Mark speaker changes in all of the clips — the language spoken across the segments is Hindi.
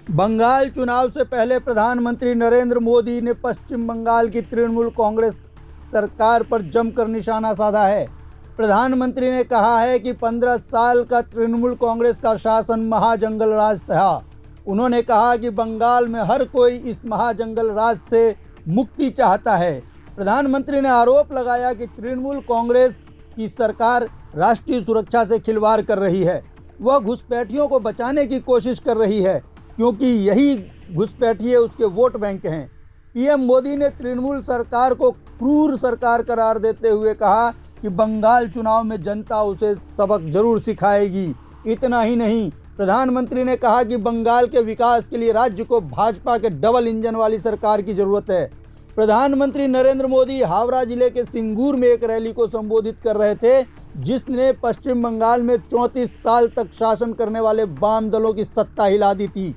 Speaker 1: बंगाल चुनाव से पहले प्रधानमंत्री नरेंद्र मोदी ने पश्चिम बंगाल की तृणमूल कांग्रेस सरकार पर जमकर निशाना साधा है। प्रधानमंत्री ने कहा है कि 15 साल का तृणमूल कांग्रेस का शासन महाजंगल राज था। उन्होंने कहा कि बंगाल में हर कोई इस महाजंगल राज से मुक्ति चाहता है। प्रधानमंत्री ने आरोप लगाया कि तृणमूल कांग्रेस की सरकार राष्ट्रीय सुरक्षा से खिलवाड़ कर रही है। वह घुसपैठियों को बचाने की कोशिश कर रही है, क्योंकि यही घुसपैठिए उसके वोट बैंक हैं। पीएम मोदी ने तृणमूल सरकार को क्रूर सरकार करार देते हुए कहा कि बंगाल चुनाव में जनता उसे सबक जरूर सिखाएगी। इतना ही नहीं, प्रधानमंत्री ने कहा कि बंगाल के विकास के लिए राज्य को भाजपा के डबल इंजन वाली सरकार की जरूरत है। प्रधानमंत्री नरेंद्र मोदी हावड़ा जिले के सिंगूर में एक रैली को संबोधित कर रहे थे, जिसने पश्चिम बंगाल में 34 साल तक शासन करने वाले वाम दलों की सत्ता हिला दी थी।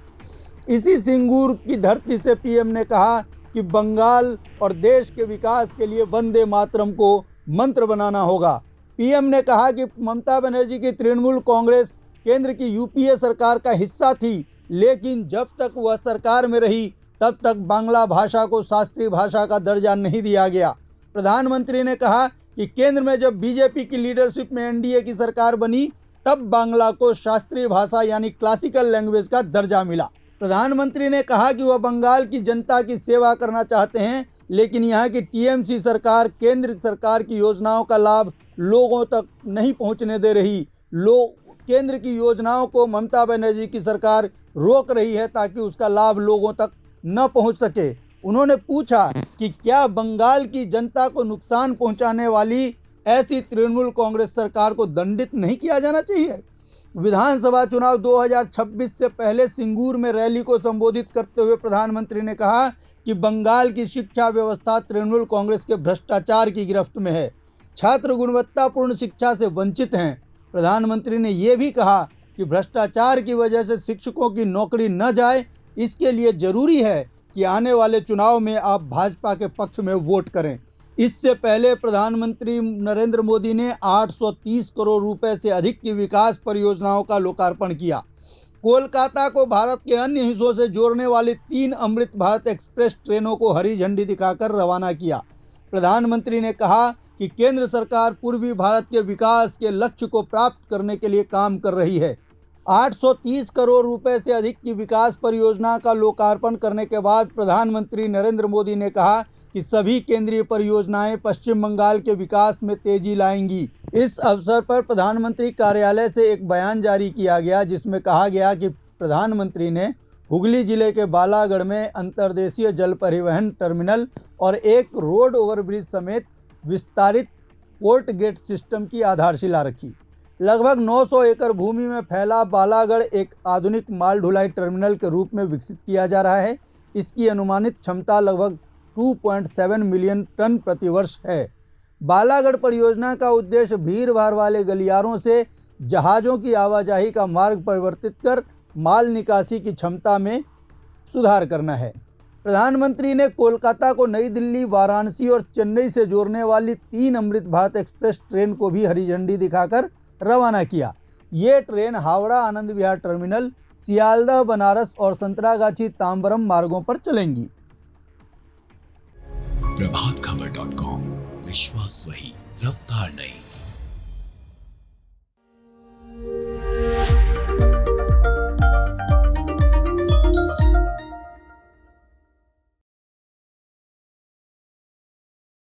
Speaker 1: इसी सिंगूर की धरती से पीएम ने कहा कि बंगाल और देश के विकास के लिए वंदे मातरम को मंत्र बनाना होगा। पीएम ने कहा कि ममता बनर्जी की तृणमूल कांग्रेस केंद्र की यूपीए सरकार का हिस्सा थी, लेकिन जब तक वह सरकार में रही तब तक बांग्ला भाषा को शास्त्रीय भाषा का दर्जा नहीं दिया गया। प्रधानमंत्री ने कहा कि केंद्र में जब बीजेपी की लीडरशिप में एनडीए की सरकार बनी, तब बांग्ला को शास्त्रीय भाषा यानी क्लासिकल लैंग्वेज का दर्जा मिला। प्रधानमंत्री ने कहा कि वह बंगाल की जनता की सेवा करना चाहते हैं, लेकिन यहाँ की टीएमसी सरकार केंद्र सरकार की योजनाओं का लाभ लोगों तक नहीं पहुँचने दे रही। केंद्र की योजनाओं को ममता बनर्जी की सरकार रोक रही है ताकि उसका लाभ लोगों तक न पहुंच सके। उन्होंने पूछा कि क्या बंगाल की जनता को नुकसान पहुंचाने वाली ऐसी तृणमूल कांग्रेस सरकार को दंडित नहीं किया जाना चाहिए। विधानसभा चुनाव 2026 से पहले सिंगूर में रैली को संबोधित करते हुए प्रधानमंत्री ने कहा कि बंगाल की शिक्षा व्यवस्था तृणमूल कांग्रेस के भ्रष्टाचार की गिरफ्त में है। छात्र गुणवत्तापूर्ण शिक्षा से वंचित हैं। प्रधानमंत्री ने यह भी कहा कि भ्रष्टाचार की वजह से शिक्षकों की नौकरी न जाए, इसके लिए जरूरी है कि आने वाले चुनाव में आप भाजपा के पक्ष में वोट करें। इससे पहले प्रधानमंत्री नरेंद्र मोदी ने 830 करोड़ रुपए से अधिक की विकास परियोजनाओं का लोकार्पण किया। कोलकाता को भारत के अन्य हिस्सों से जोड़ने वाली 3 अमृत भारत एक्सप्रेस ट्रेनों को हरी झंडी दिखाकर रवाना किया। प्रधानमंत्री ने कहा कि केंद्र सरकार पूर्वी भारत के विकास के लक्ष्य को प्राप्त करने के लिए काम कर रही है। 830 करोड़ रुपए से अधिक की विकास परियोजना का लोकार्पण करने के बाद प्रधानमंत्री नरेंद्र मोदी ने कहा कि सभी केंद्रीय परियोजनाएं पश्चिम बंगाल के विकास में तेजी लाएंगी। इस अवसर पर प्रधानमंत्री कार्यालय से एक बयान जारी किया गया, जिसमें कहा गया कि प्रधानमंत्री ने हुगली जिले के बालागढ़ में अंतर्देशीय जल परिवहन टर्मिनल और एक रोड ओवरब्रिज समेत विस्तारित पोर्ट गेट सिस्टम की आधारशिला रखी। लगभग 900 एकड़ भूमि में फैला बालागढ़ एक आधुनिक माल ढुलाई टर्मिनल के रूप में विकसित किया जा रहा है। इसकी अनुमानित क्षमता लगभग 2.7 मिलियन टन प्रतिवर्ष है। बालागढ़ परियोजना का उद्देश्य भीड़ भाड़ वाले गलियारों से जहाज़ों की आवाजाही का मार्ग परिवर्तित कर माल निकासी की क्षमता में सुधार करना है। प्रधानमंत्री ने कोलकाता को नई दिल्ली, वाराणसी और चेन्नई से जोड़ने वाली 3 अमृत भारत एक्सप्रेस ट्रेन को भी हरी झंडी दिखाकर रवाना किया। ये ट्रेन हावड़ा आनंद विहार टर्मिनल, सियालदह बनारस और संतरागाछी तांबरम मार्गों पर चलेंगी।
Speaker 2: प्रभातखबर.com, विश्वास वही, रफ्तार नहीं।